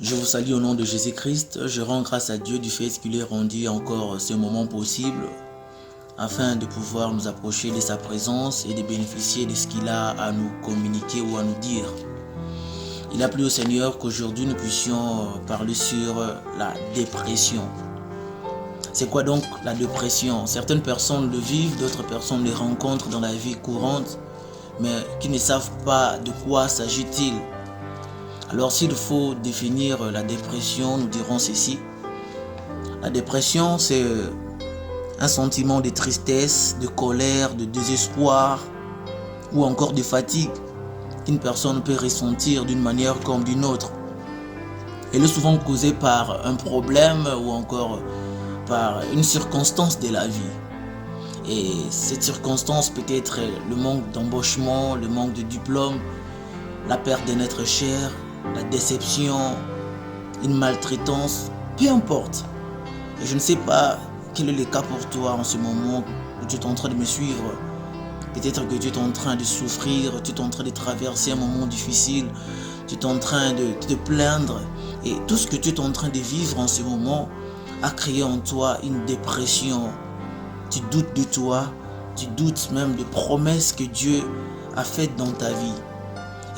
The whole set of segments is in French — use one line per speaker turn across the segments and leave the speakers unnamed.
Je vous salue au nom de Jésus-Christ. Je rends grâce à Dieu du fait qu'il ait rendu encore ce moment possible afin de pouvoir nous approcher de sa présence et de bénéficier de ce qu'il a à nous communiquer ou à nous dire. Il a plu au Seigneur qu'aujourd'hui nous puissions parler sur la dépression. C'est quoi donc la dépression? Certaines personnes le vivent, d'autres personnes le rencontrent dans la vie courante, mais qui ne savent pas de quoi s'agit-il. Alors s'il faut définir la dépression, nous dirons ceci. La dépression, c'est un sentiment de tristesse, de colère, de désespoir ou encore de fatigue qu'une personne peut ressentir d'une manière comme d'une autre. Elle est souvent causée par un problème ou encore par une circonstance de la vie. Et cette circonstance peut être le manque d'embauchement, le manque de diplôme, la perte d'un être cher, la déception, une maltraitance, peu importe. Et je ne sais pas quel est le cas pour toi en ce moment où tu es en train de me suivre. Peut-être que tu es en train de souffrir, tu es en train de traverser un moment difficile, tu es en train de te plaindre. Et tout ce que tu es en train de vivre en ce moment a créé en toi une dépression. Tu doutes de toi, tu doutes même des promesses que Dieu a faites dans ta vie.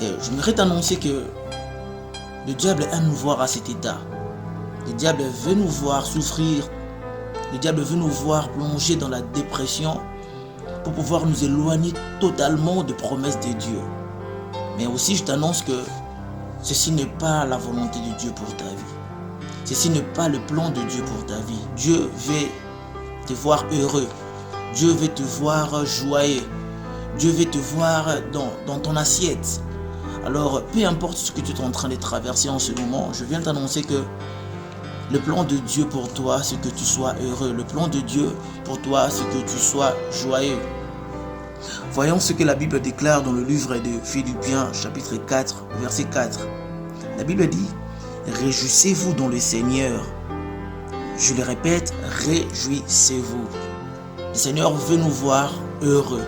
Et je voudrais t'annoncer que le diable aime nous voir à cet état. Le diable veut nous voir souffrir. Le diable veut nous voir plonger dans la dépression pour pouvoir nous éloigner totalement des promesses de Dieu. Mais aussi, je t'annonce que ceci n'est pas la volonté de Dieu pour ta vie. Ceci n'est pas le plan de Dieu pour ta vie. Dieu veut te voir heureux. Dieu veut te voir joyeux. Dieu veut te voir dans ton assiette. Alors, peu importe ce que tu es en train de traverser en ce moment, je viens t'annoncer que le plan de Dieu pour toi, c'est que tu sois heureux. Le plan de Dieu pour toi, c'est que tu sois joyeux. Voyons ce que la Bible déclare dans le livre de Philippiens, chapitre 4, verset 4. La Bible dit, « Réjouissez-vous dans le Seigneur. » Je le répète, réjouissez-vous. Le Seigneur veut nous voir heureux.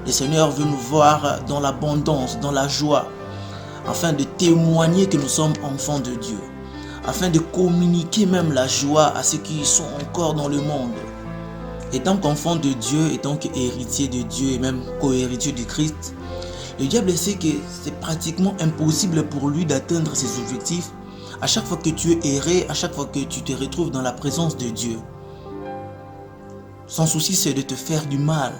Le Seigneur veut nous voir dans l'abondance, dans la joie, afin de témoigner que nous sommes enfants de Dieu, afin de communiquer même la joie à ceux qui sont encore dans le monde. Étant qu'enfant de Dieu, étant qu'héritier de Dieu et même co-héritier du Christ, le diable sait que c'est pratiquement impossible pour lui d'atteindre ses objectifs à chaque fois que tu es erré, à chaque fois que tu te retrouves dans la présence de Dieu. Son souci, c'est de te faire du mal,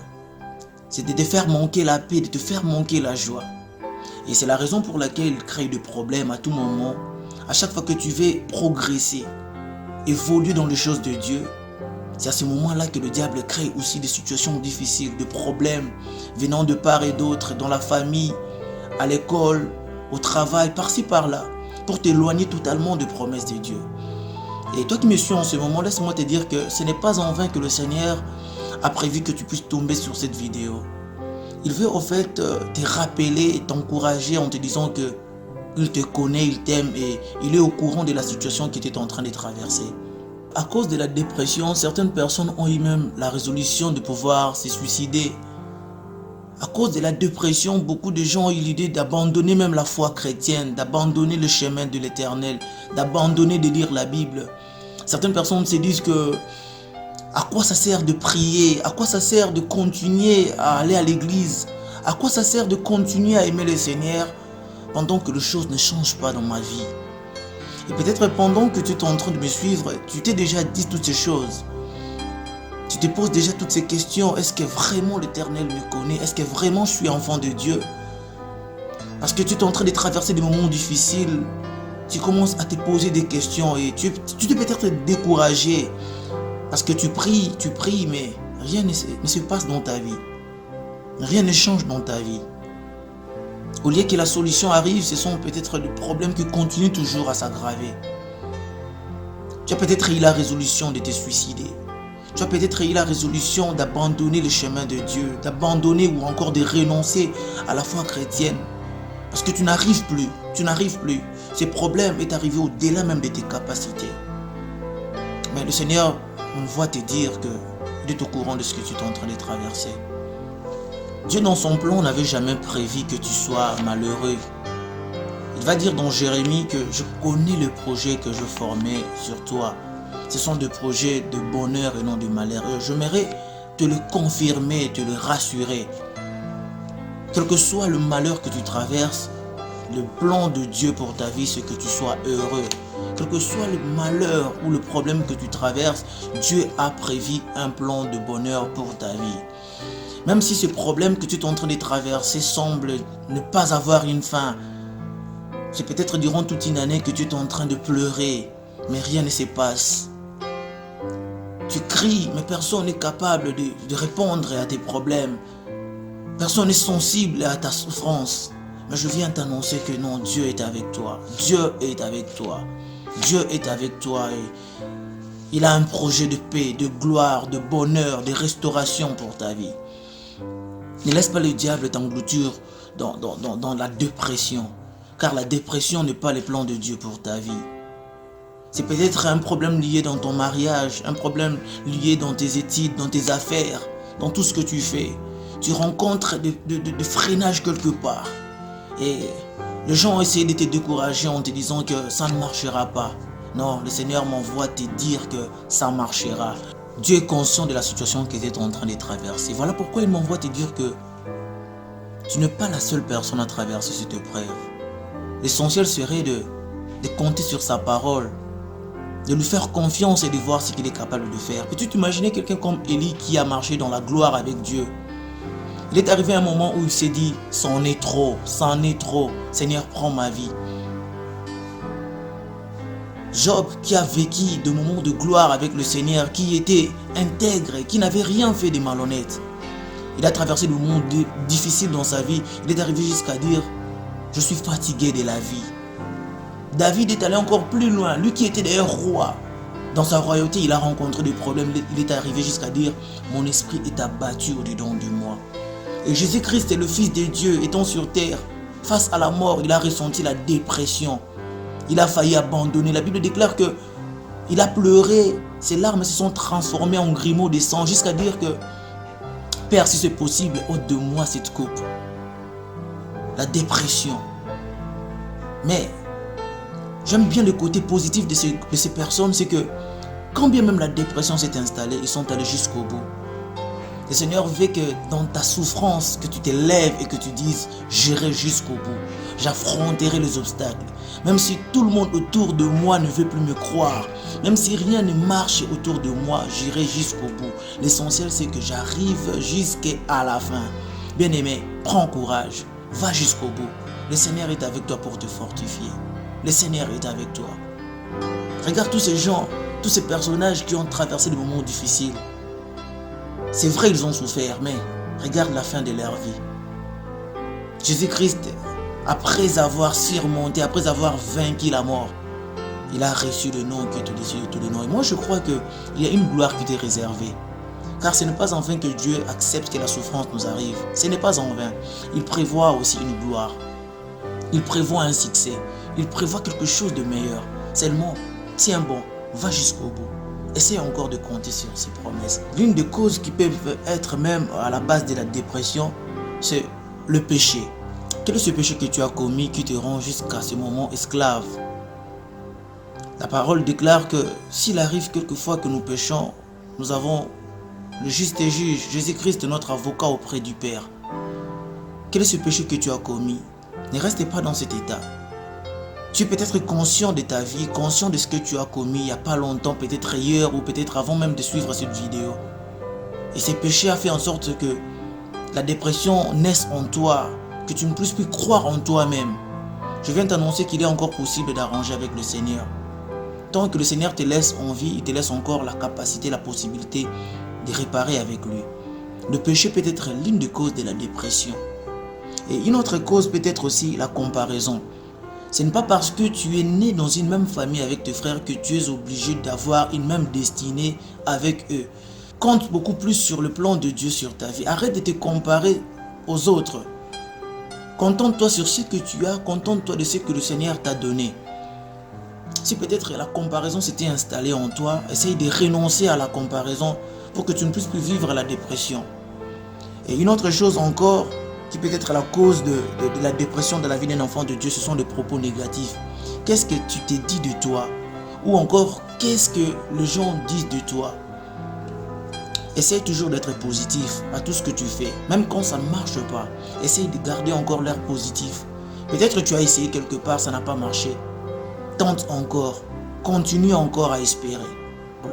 c'est de te faire manquer la paix, de te faire manquer la joie. Et c'est la raison pour laquelle il crée des problèmes à tout moment. À chaque fois que tu veux progresser, évoluer dans les choses de Dieu, c'est à ce moment-là que le diable crée aussi des situations difficiles, des problèmes venant de part et d'autre, dans la famille, à l'école, au travail, par-ci par-là, pour t'éloigner totalement des promesses de Dieu. Et toi qui me suis en ce moment, laisse-moi te dire que ce n'est pas en vain que le Seigneur a prévu que tu puisses tomber sur cette vidéo. Il veut en fait te rappeler et t'encourager en te disant que il te connaît, il t'aime et il est au courant de la situation que tu es en train de traverser. À cause de la dépression, certaines personnes ont eu même la résolution de pouvoir se suicider. À cause de la dépression, beaucoup de gens ont eu l'idée d'abandonner même la foi chrétienne, d'abandonner le chemin de l'Éternel, d'abandonner de lire la Bible. Certaines personnes se disent que à quoi ça sert de prier? À quoi ça sert de continuer à aller à l'église? À quoi ça sert de continuer à aimer le Seigneur pendant que les choses ne changent pas dans ma vie? Et peut-être pendant que tu es en train de me suivre, tu t'es déjà dit toutes ces choses. Tu te poses déjà toutes ces questions. Est-ce que vraiment l'Éternel me connaît? Est-ce que vraiment je suis enfant de Dieu? Parce que tu es en train de traverser des moments difficiles. Tu commences à te poser des questions et tu t'es peut-être découragé. Parce que tu pries, mais rien ne se passe dans ta vie. Rien ne change dans ta vie. Au lieu que la solution arrive, ce sont peut-être des problèmes qui continuent toujours à s'aggraver. Tu as peut-être eu la résolution de te suicider. Tu as peut-être eu la résolution d'abandonner le chemin de Dieu, d'abandonner ou encore de renoncer à la foi chrétienne. Parce que tu n'arrives plus. Ce problème est arrivé au-delà même de tes capacités. Mais le Seigneur, on voit te dire qu'il est au courant de ce que tu es en train de traverser. Dieu dans son plan n'avait jamais prévu que tu sois malheureux. Il va dire dans Jérémie que je connais le projet que je formais sur toi. Ce sont des projets de bonheur et non de malheur. J'aimerais te le confirmer, te le rassurer. Quel que soit le malheur que tu traverses, le plan de Dieu pour ta vie, c'est que tu sois heureux. Quel que soit le malheur ou le problème que tu traverses, Dieu a prévu un plan de bonheur pour ta vie. Même si ce problème que tu es en train de traverser semble ne pas avoir une fin, c'est peut-être durant toute une année que tu es en train de pleurer, mais rien ne se passe. Tu cries, mais personne n'est capable de répondre à tes problèmes. Personne n'est sensible à ta souffrance. Mais je viens t'annoncer que non, Dieu est avec toi. Dieu est avec toi. Dieu est avec toi et il a un projet de paix, de gloire, de bonheur, de restauration pour ta vie. Ne laisse pas le diable t'engloutir dans la dépression. Car la dépression n'est pas les plans de Dieu pour ta vie. C'est peut-être un problème lié dans ton mariage, un problème lié dans tes études, dans tes affaires, dans tout ce que tu fais. Tu rencontres de freinage quelque part. Et les gens ont essayé de te décourager en te disant que ça ne marchera pas. Non, le Seigneur m'envoie te dire que ça marchera. Dieu est conscient de la situation que tu es en train de traverser. Voilà pourquoi il m'envoie te dire que tu n'es pas la seule personne à traverser cette épreuve. L'essentiel serait de compter sur sa parole, de lui faire confiance et de voir ce qu'il est capable de faire. Peux-tu t'imaginer quelqu'un comme Élie qui a marché dans la gloire avec Dieu? Il est arrivé un moment où il s'est dit, c'en est trop, Seigneur, prends ma vie. Job qui a vécu de moments de gloire avec le Seigneur, qui était intègre, qui n'avait rien fait de malhonnête. Il a traversé des moments difficiles dans sa vie. Il est arrivé jusqu'à dire, je suis fatigué de la vie. David est allé encore plus loin, lui qui était d'ailleurs roi. Dans sa royauté, il a rencontré des problèmes. Il est arrivé jusqu'à dire, mon esprit est abattu au-dedans de moi. Et Jésus-Christ est le Fils de Dieu, étant sur terre, face à la mort, il a ressenti la dépression. Il a failli abandonner. La Bible déclare que il a pleuré, ses larmes se sont transformées en grumeaux de sang, jusqu'à dire que, Père, si c'est possible, ôte de moi cette coupe. La dépression. Mais j'aime bien le côté positif de ces personnes, c'est que quand bien même la dépression s'est installée, ils sont allés jusqu'au bout. Le Seigneur veut que dans ta souffrance, que tu te lèves et que tu dises, j'irai jusqu'au bout. J'affronterai les obstacles. Même si tout le monde autour de moi ne veut plus me croire, même si rien ne marche autour de moi, j'irai jusqu'au bout. L'essentiel, c'est que j'arrive jusqu'à la fin. Bien-aimé, prends courage, va jusqu'au bout. Le Seigneur est avec toi pour te fortifier. Le Seigneur est avec toi. Regarde tous ces gens, tous ces personnages qui ont traversé des moments difficiles. C'est vrai, ils ont souffert, mais regarde la fin de leur vie. Jésus-Christ, après avoir surmonté, après avoir vaincu la mort, il a reçu le nom qui est au-dessus de tous les noms. Et moi, je crois qu'il y a une gloire qui t'est réservée. Car ce n'est pas en vain que Dieu accepte que la souffrance nous arrive. Ce n'est pas en vain. Il prévoit aussi une gloire. Il prévoit un succès. Il prévoit quelque chose de meilleur. Seulement, tiens bon, va jusqu'au bout. Essaye encore de compter sur ses promesses. L'une des causes qui peuvent être même à la base de la dépression, c'est le péché. Quel est ce péché que tu as commis qui te rend jusqu'à ce moment esclave? La parole déclare que s'il arrive quelquefois que nous péchons, nous avons le juste juge, Jésus-Christ, notre avocat auprès du Père. Quel est ce péché que tu as commis? Ne reste pas dans cet état. Tu es peut-être conscient de ta vie, conscient de ce que tu as commis il n'y a pas longtemps, peut-être hier ou peut-être avant même de suivre cette vidéo. Et ce péché a fait en sorte que la dépression naisse en toi, que tu ne puisses plus croire en toi-même. Je viens t'annoncer qu'il est encore possible d'arranger avec le Seigneur. Tant que le Seigneur te laisse en vie, il te laisse encore la capacité, la possibilité de réparer avec lui. Le péché peut être l'une des causes de la dépression. Et une autre cause peut être aussi la comparaison. Ce n'est pas parce que tu es né dans une même famille avec tes frères que tu es obligé d'avoir une même destinée avec eux. Compte beaucoup plus sur le plan de Dieu sur ta vie. Arrête de te comparer aux autres. Contente-toi sur ce que tu as, contente-toi de ce que le Seigneur t'a donné. Si peut-être la comparaison s'était installée en toi, essaye de renoncer à la comparaison pour que tu ne puisses plus vivre la dépression. Et une autre chose encore, qui peut être la cause de la dépression de la vie d'un enfant de Dieu, ce sont des propos négatifs. Qu'est-ce que tu t'es dit de toi? Ou encore, qu'est-ce que les gens disent de toi? Essaye toujours d'être positif à tout ce que tu fais, même quand ça ne marche pas. Essaye de garder encore l'air positif. Peut-être que tu as essayé quelque part, ça n'a pas marché. Tente encore, continue encore à espérer.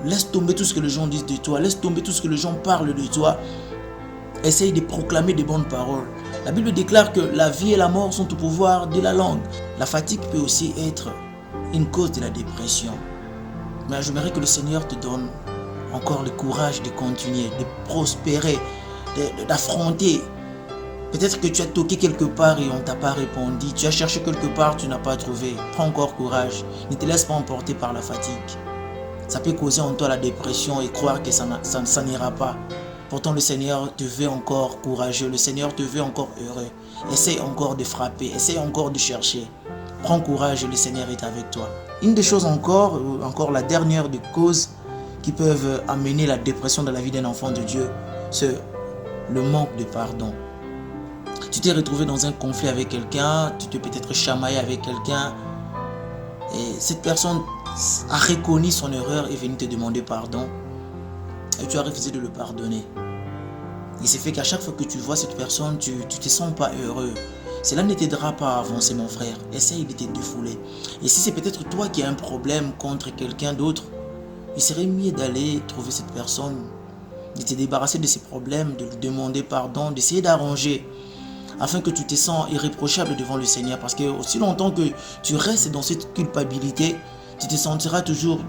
Laisse tomber tout ce que les gens disent de toi, laisse tomber tout ce que les gens parlent de toi. Essaye de proclamer des bonnes paroles. La Bible déclare que la vie et la mort sont au pouvoir de la langue. La fatigue peut aussi être une cause de la dépression. Mais j'aimerais que le Seigneur te donne encore le courage de continuer, de prospérer, d'affronter. Peut-être que tu as toqué quelque part et on ne t'a pas répondu. Tu as cherché quelque part, tu n'as pas trouvé. Prends encore courage. Ne te laisse pas emporter par la fatigue. Ça peut causer en toi la dépression et croire que ça n'ira pas. Pourtant, le Seigneur te veut encore courageux. Le Seigneur te veut encore heureux. Essaye encore de frapper. Essaye encore de chercher. Prends courage et le Seigneur est avec toi. Une des choses encore la dernière des causes qui peuvent amener la dépression dans la vie d'un enfant de Dieu, c'est le manque de pardon. Tu t'es retrouvé dans un conflit avec quelqu'un, tu t'es peut-être chamaillé avec quelqu'un et cette personne a reconnu son erreur et est venue te demander pardon et tu as refusé de le pardonner. Et c'est fait qu'à chaque fois que tu vois cette personne, tu ne te sens pas heureux. Cela ne t'aidera pas à avancer, mon frère. Essaye de te défouler. Et si c'est peut-être toi qui as un problème contre quelqu'un d'autre, il serait mieux d'aller trouver cette personne, de te débarrasser de ses problèmes, de lui demander pardon, d'essayer d'arranger, afin que tu te sens irréprochable devant le Seigneur. Parce que aussi longtemps que tu restes dans cette culpabilité, tu te sentiras toujours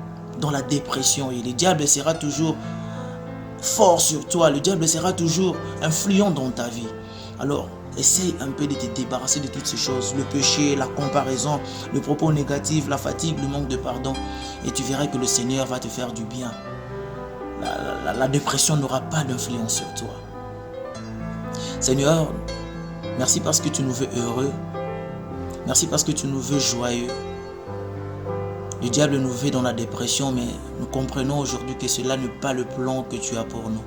dans la dépression et le diable sera toujours fort sur toi, le diable sera toujours influent dans ta vie. Alors, essaye un peu de te débarrasser de toutes ces choses, le péché, la comparaison, le propos négatif, la fatigue, le manque de pardon. Et tu verras que le Seigneur va te faire du bien. La dépression n'aura pas d'influence sur toi. Seigneur, merci parce que tu nous veux heureux. Merci parce que tu nous veux joyeux. Le diable nous veut dans la dépression, mais nous comprenons aujourd'hui que cela n'est pas le plan que tu as pour nous.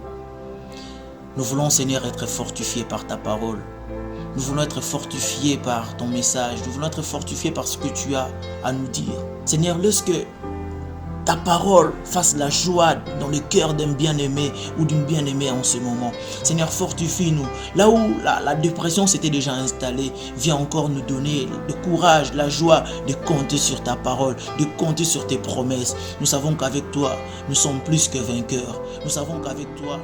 Nous voulons, Seigneur, être fortifiés par ta parole. Nous voulons être fortifiés par ton message. Nous voulons être fortifiés par ce que tu as à nous dire. Seigneur, lorsque ta parole fasse la joie dans le cœur d'un bien-aimé ou d'une bien-aimée en ce moment. Seigneur, fortifie-nous. Là où la dépression s'était déjà installée, viens encore nous donner le courage, la joie de compter sur ta parole, de compter sur tes promesses. Nous savons qu'avec toi, nous sommes plus que vainqueurs. Nous savons qu'avec toi,